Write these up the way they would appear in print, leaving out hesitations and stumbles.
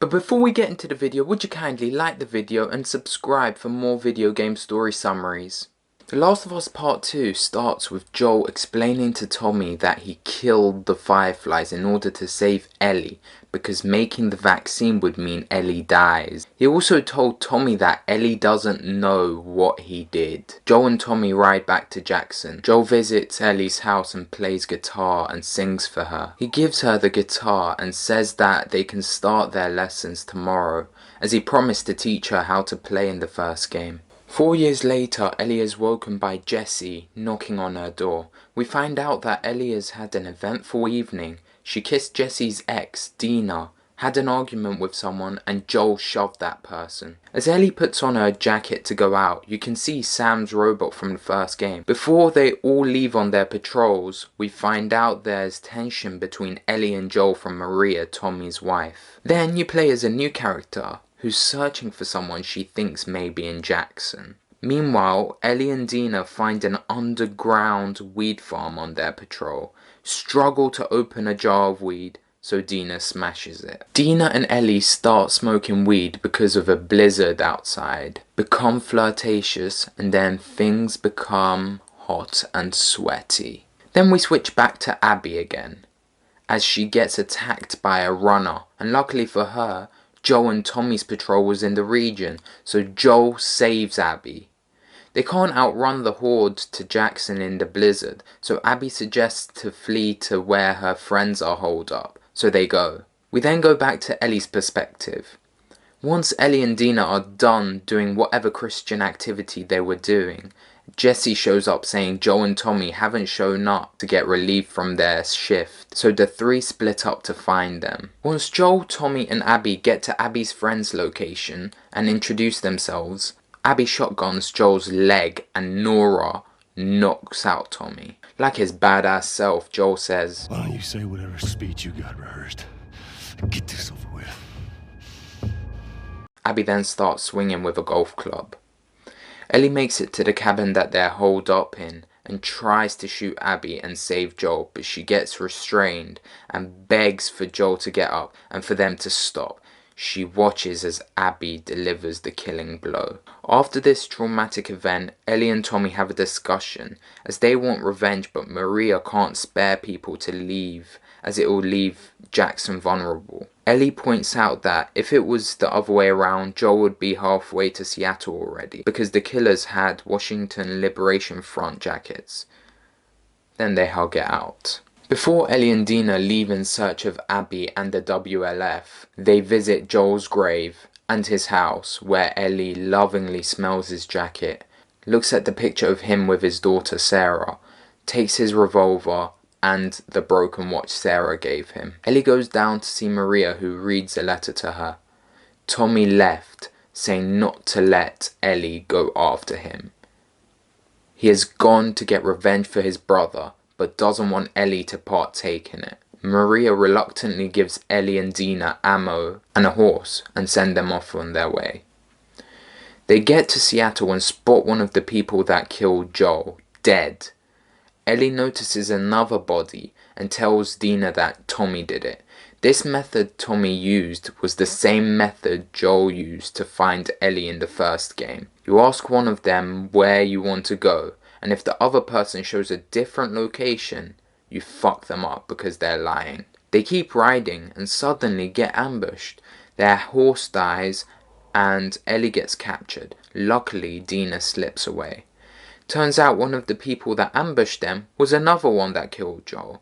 But before we get into the video, would you kindly like the video and subscribe for more video game story summaries? The Last of Us Part 2 starts with Joel explaining to Tommy that he killed the Fireflies in order to save Ellie, because making the vaccine would mean Ellie dies. He also told Tommy that Ellie doesn't know what he did. Joel and Tommy ride back to Jackson. Joel visits Ellie's house and plays guitar and sings for her. He gives her the guitar and says that they can start their lessons tomorrow, as he promised to teach her how to play in the first game. 4 years later, Ellie is woken by Jesse knocking on her door. We find out that Ellie has had an eventful evening. She kissed Jesse's ex, Dina, had an argument with someone, and Joel shoved that person. As Ellie puts on her jacket to go out, you can see Sam's robot from the first game. Before they all leave on their patrols, we find out there's tension between Ellie and Joel from Maria, Tommy's wife. Then you play as a new character who's searching for someone she thinks may be in Jackson. Meanwhile, Ellie and Dina find an underground weed farm on their patrol, struggle to open a jar of weed, so Dina smashes it. Dina and Ellie start smoking weed because of a blizzard outside, become flirtatious, and then things become hot and sweaty. Then we switch back to Abby again, as she gets attacked by a runner, and luckily for her, Joel and Tommy's patrol was in the region, so Joel saves Abby. They can't outrun the horde to Jackson in the blizzard, so Abby suggests to flee to where her friends are holed up, so they go. We then go back to Ellie's perspective. Once Ellie and Dina are done doing whatever Christian activity they were doing, Jesse shows up saying Joel and Tommy haven't shown up to get relief from their shift, so the three split up to find them. Once Joel, Tommy and Abby get to Abby's friend's location and introduce themselves, Abby shotguns Joel's leg and Nora knocks out Tommy. Like his badass self, Joel says, "Why don't you say whatever speech you got rehearsed and get this over with?" Abby then starts swinging with a golf club. Ellie makes it to the cabin that they're holed up in and tries to shoot Abby and save Joel, but she gets restrained and begs for Joel to get up and for them to stop. She watches as Abby delivers the killing blow. After this traumatic event, Ellie and Tommy have a discussion as they want revenge, but Maria can't spare people to leave as it will leave Jackson vulnerable. Ellie points out that if it was the other way around, Joel would be halfway to Seattle already, because the killers had Washington Liberation Front jackets. Then they hug it out. Before Ellie and Dina leave in search of Abby and the WLF, they visit Joel's grave and his house, where Ellie lovingly smells his jacket, looks at the picture of him with his daughter Sarah, takes his revolver and the broken watch Sarah gave him. Ellie goes down to see Maria, who reads a letter to her. Tommy left, saying not to let Ellie go after him. He has gone to get revenge for his brother, but doesn't want Ellie to partake in it. Maria reluctantly gives Ellie and Dina ammo and a horse and send them off on their way. They get to Seattle and spot one of the people that killed Joel, dead. Ellie notices another body and tells Dina that Tommy did it. This method Tommy used was the same method Joel used to find Ellie in the first game. You ask one of them where you want to go, and if the other person shows a different location, you fuck them up because they're lying. They keep riding and suddenly get ambushed. Their horse dies and Ellie gets captured. Luckily, Dina slips away. Turns out one of the people that ambushed them was another one that killed Joel.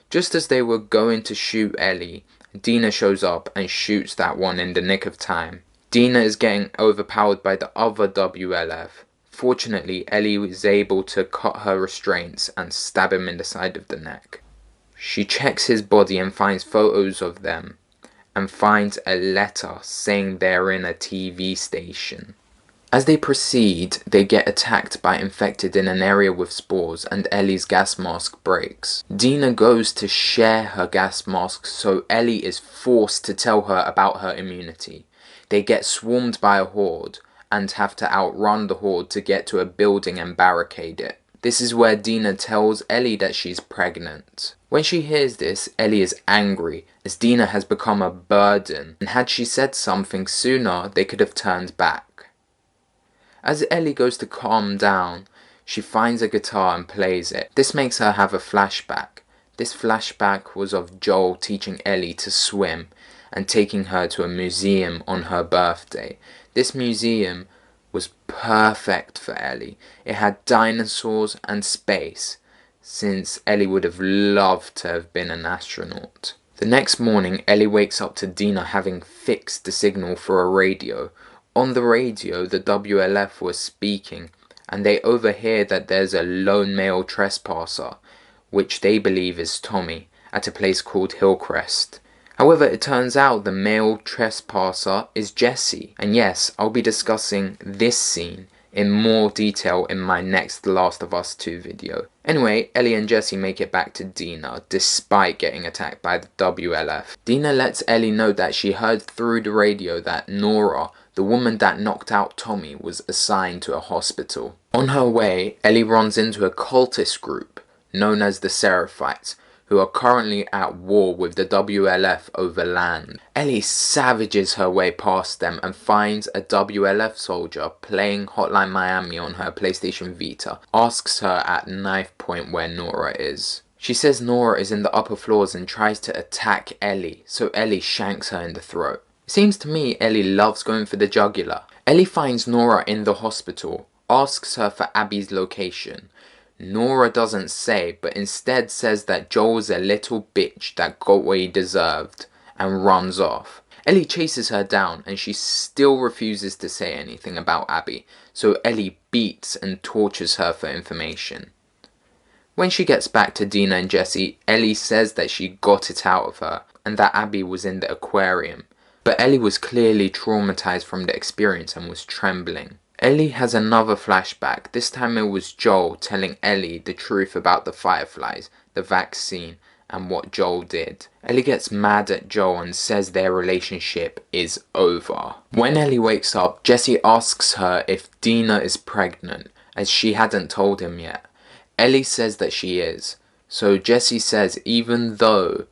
Just as they were going to shoot Ellie, Dina shows up and shoots that one in the nick of time. Dina is getting overpowered by the other WLF. Fortunately, Ellie is able to cut her restraints and stab him in the side of the neck. She checks his body and finds photos of them, and finds a letter saying they're in a TV station. As they proceed, they get attacked by infected in an area with spores, and Ellie's gas mask breaks. Dina goes to share her gas mask, so Ellie is forced to tell her about her immunity. They get swarmed by a horde, and have to outrun the horde to get to a building and barricade it. This is where Dina tells Ellie that she's pregnant. When she hears this, Ellie is angry, as Dina has become a burden, and had she said something sooner, they could have turned back. As Ellie goes to calm down, she finds a guitar and plays it. This makes her have a flashback. This flashback was of Joel teaching Ellie to swim and taking her to a museum on her birthday. This museum was perfect for Ellie. It had dinosaurs and space, since Ellie would have loved to have been an astronaut. The next morning, Ellie wakes up to Dina having fixed the signal for a radio. On the radio, the WLF was speaking, and they overhear that there's a lone male trespasser, which they believe is Tommy, at a place called Hillcrest. However, it turns out the male trespasser is Jesse, and yes, I'll be discussing this scene in more detail in my next Last of Us 2 video. Anyway, Ellie and Jesse make it back to Dina, despite getting attacked by the WLF. Dina lets Ellie know that she heard through the radio that Nora, the woman that knocked out Tommy, was assigned to a hospital. On her way, Ellie runs into a cultist group, known as the Seraphites, who are currently at war with the WLF over land. Ellie savages her way past them and finds a WLF soldier playing Hotline Miami on her PlayStation Vita, asks her at knife point where Nora is. She says Nora is in the upper floors and tries to attack Ellie, so Ellie shanks her in the throat. It seems to me Ellie loves going for the jugular. Ellie finds Nora in the hospital, asks her for Abby's location. Nora doesn't say, but instead says that Joel's a little bitch that got what he deserved, and runs off. Ellie chases her down, and she still refuses to say anything about Abby, so Ellie beats and tortures her for information. When she gets back to Dina and Jesse, Ellie says that she got it out of her, and that Abby was in the aquarium. But Ellie was clearly traumatized from the experience and was trembling. Ellie has another flashback. This time it was Joel telling Ellie the truth about the fireflies, the vaccine, and what Joel did. Ellie gets mad at Joel and says their relationship is over. When Ellie wakes up, Jesse asks her if Dina is pregnant, as she hadn't told him yet. Ellie says that she is. So Jesse says even though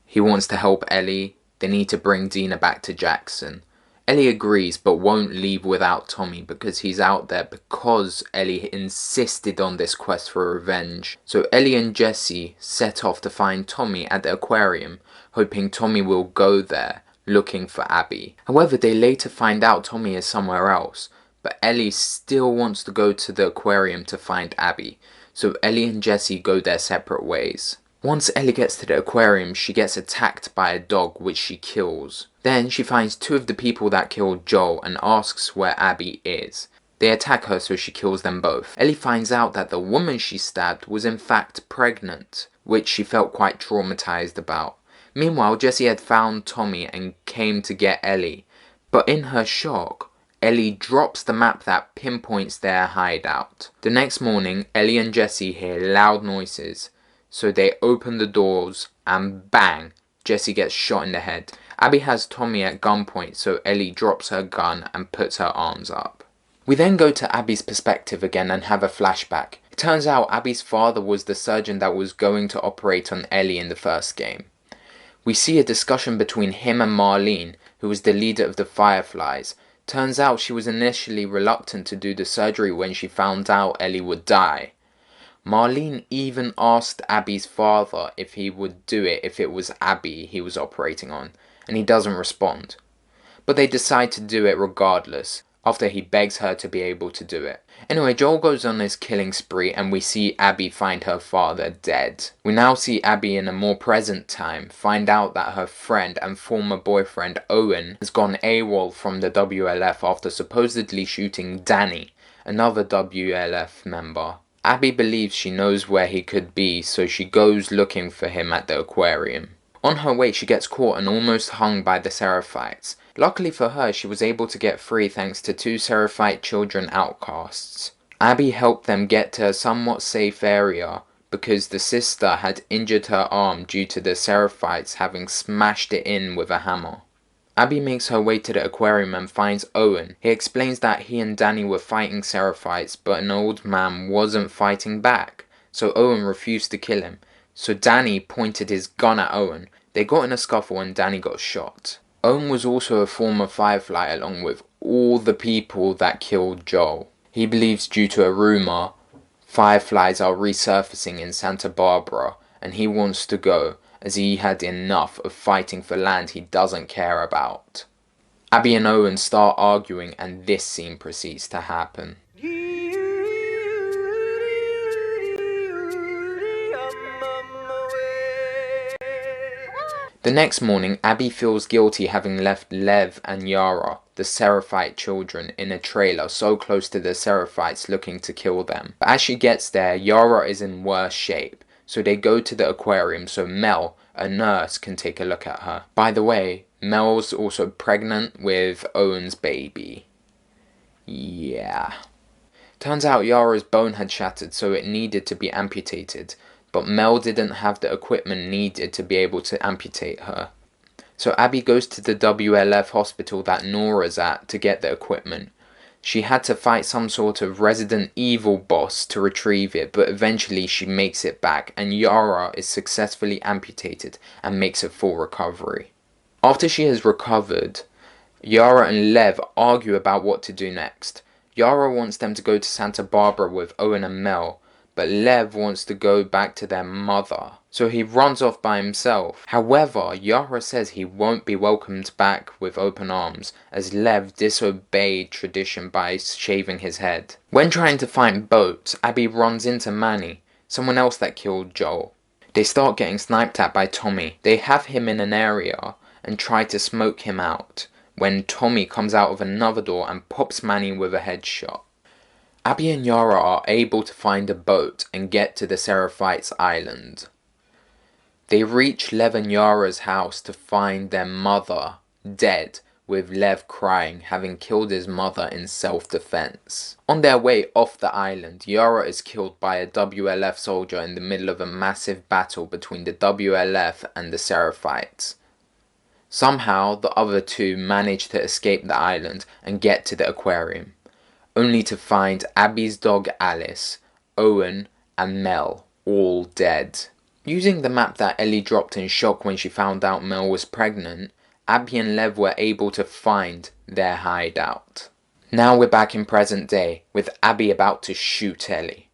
he wants to help Ellie, they need to bring Dina back to Jackson. Ellie agrees but won't leave without Tommy because he's out there because Ellie insisted on this quest for revenge. So Ellie and Jesse set off to find Tommy at the aquarium, hoping Tommy will go there looking for Abby. However, they later find out Tommy is somewhere else, but Ellie still wants to go to the aquarium to find Abby. So Ellie and Jesse go their separate ways. Once Ellie gets to the aquarium, she gets attacked by a dog which she kills. Then she finds two of the people that killed Joel and asks where Abby is. They attack her, so she kills them both. Ellie finds out that the woman she stabbed was in fact pregnant, which she felt quite traumatized about. Meanwhile, Jesse had found Tommy and came to get Ellie. But in her shock, Ellie drops the map that pinpoints their hideout. The next morning, Ellie and Jesse hear loud noises. So they open the doors and bang, Jesse gets shot in the head. Abby has Tommy at gunpoint, so Ellie drops her gun and puts her arms up. We then go to Abby's perspective again and have a flashback. It turns out Abby's father was the surgeon that was going to operate on Ellie in the first game. We see a discussion between him and Marlene, who was the leader of the Fireflies. Turns out she was initially reluctant to do the surgery when she found out Ellie would die. Marlene even asked Abby's father if he would do it if it was Abby he was operating on, and he doesn't respond. But they decide to do it regardless, after he begs her to be able to do it. Anyway, Joel goes on his killing spree and we see Abby find her father dead. We now see Abby in a more present time find out that her friend and former boyfriend Owen has gone AWOL from the WLF after supposedly shooting Danny, another WLF member. Abby believes she knows where he could be, so she goes looking for him at the aquarium. On her way, she gets caught and almost hung by the Seraphites. Luckily for her, she was able to get free thanks to two Seraphite children outcasts. Abby helped them get to a somewhat safe area because the sister had injured her arm due to the Seraphites having smashed it in with a hammer. Abby makes her way to the aquarium and finds Owen. He explains that he and Danny were fighting Seraphites, but an old man wasn't fighting back, so Owen refused to kill him. So Danny pointed his gun at Owen. They got in a scuffle and Danny got shot. Owen was also a former Firefly along with all the people that killed Joel. He believes due to a rumor, Fireflies are resurfacing in Santa Barbara and he wants to go as he had enough of fighting for land he doesn't care about. Abby and Owen start arguing and this scene proceeds to happen. The next morning, Abby feels guilty having left Lev and Yara, the Seraphite children, in a trailer so close to the Seraphites looking to kill them. But as she gets there, Yara is in worse shape, so they go to the aquarium so Mel, a nurse, can take a look at her. By the way, Mel's also pregnant with Owen's baby. Yeah. Turns out Yara's bone had shattered so it needed to be amputated. But Mel didn't have the equipment needed to be able to amputate her. So Abby goes to the WLF hospital that Nora's at to get the equipment. She had to fight some sort of Resident Evil boss to retrieve it, but eventually she makes it back and Yara is successfully amputated and makes a full recovery. After she has recovered, Yara and Lev argue about what to do next. Yara wants them to go to Santa Barbara with Owen and Mel, but Lev wants to go back to their mother, so he runs off by himself. However, Yara says he won't be welcomed back with open arms, as Lev disobeyed tradition by shaving his head. When trying to find boats, Abby runs into Manny, someone else that killed Joel. They start getting sniped at by Tommy. They have him in an area and try to smoke him out, when Tommy comes out of another door and pops Manny with a headshot. Abby and Yara are able to find a boat and get to the Seraphites island. They reach Lev and Yara's house to find their mother dead, with Lev crying, having killed his mother in self-defense. On their way off the island, Yara is killed by a WLF soldier in the middle of a massive battle between the WLF and the Seraphites. Somehow, the other two manage to escape the island and get to the aquarium, only to find Abby's dog Alice, Owen and Mel all dead. Using the map that Ellie dropped in shock when she found out Mel was pregnant, Abby and Lev were able to find their hideout. Now we're back in present day, with Abby about to shoot Ellie.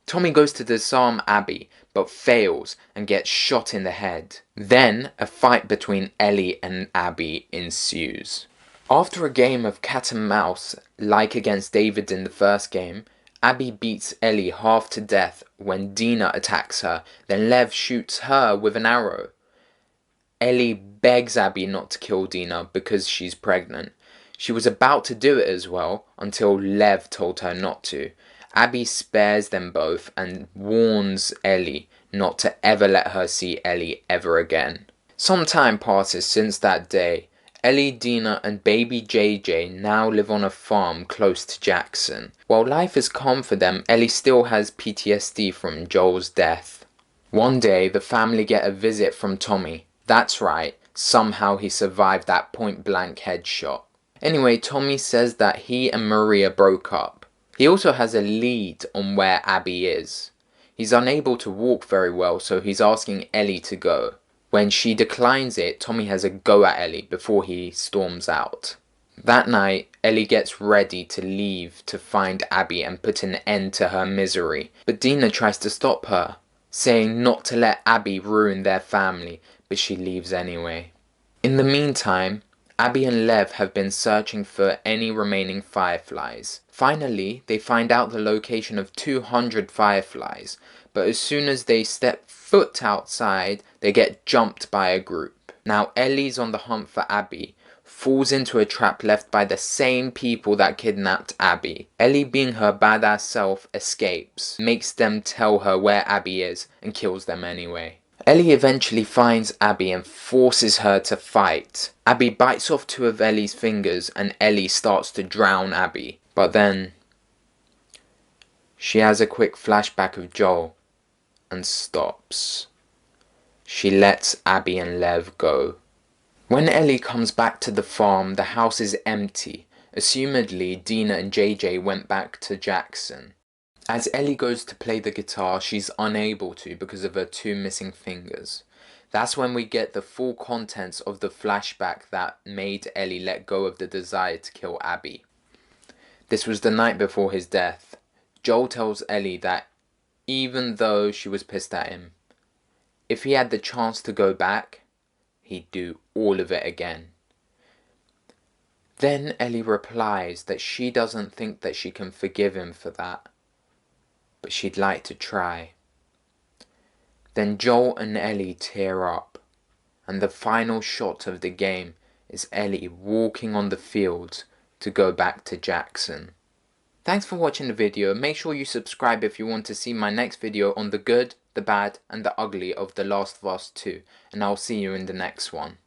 Tommy goes to disarm Abby, but fails and gets shot in the head. Then, a fight between Ellie and Abby ensues. After a game of cat and mouse, like against David in the first game, Abby beats Ellie half to death when Dina attacks her, then Lev shoots her with an arrow. Ellie begs Abby not to kill Dina because she's pregnant. She was about to do it as well, until Lev told her not to. Abby spares them both and warns Ellie not to ever let her see Ellie ever again. Some time passes since that day. Ellie, Dina and baby JJ now live on a farm close to Jackson. While life is calm for them, Ellie still has PTSD from Joel's death. One day, the family get a visit from Tommy. That's right, somehow he survived that point-blank headshot. Anyway, Tommy says that he and Maria broke up. He also has a lead on where Abby is. He's unable to walk very well, so he's asking Ellie to go. When she declines it, Tommy has a go at Ellie before he storms out. That night, Ellie gets ready to leave to find Abby and put an end to her misery, but Dina tries to stop her, saying not to let Abby ruin their family, but she leaves anyway. In the meantime, Abby and Lev have been searching for any remaining Fireflies. Finally, they find out the location of 200 Fireflies, but as soon as they step foot outside, they get jumped by a group. Now Ellie's on the hunt for Abby, falls into a trap left by the same people that kidnapped Abby. Ellie, being her badass self, escapes, makes them tell her where Abby is, and kills them anyway. Ellie eventually finds Abby and forces her to fight. Abby bites off 2 of Ellie's fingers and Ellie starts to drown Abby. But then, she has a quick flashback of Joel and stops. She lets Abby and Lev go. When Ellie comes back to the farm, the house is empty. Assumedly, Dina and JJ went back to Jackson. As Ellie goes to play the guitar, she's unable to because of her two missing fingers. That's when we get the full contents of the flashback that made Ellie let go of the desire to kill Abby. This was the night before his death. Joel tells Ellie that even though she was pissed at him, if he had the chance to go back, he'd do all of it again. Then Ellie replies that she doesn't think that she can forgive him for that, but she'd like to try. Then Joel and Ellie tear up, and the final shot of the game is Ellie walking on the field to go back to Jackson. Thanks for watching the video. Make sure you subscribe if you want to see my next video on the good, the bad and the ugly of The Last of Us 2, and I'll see you in the next one.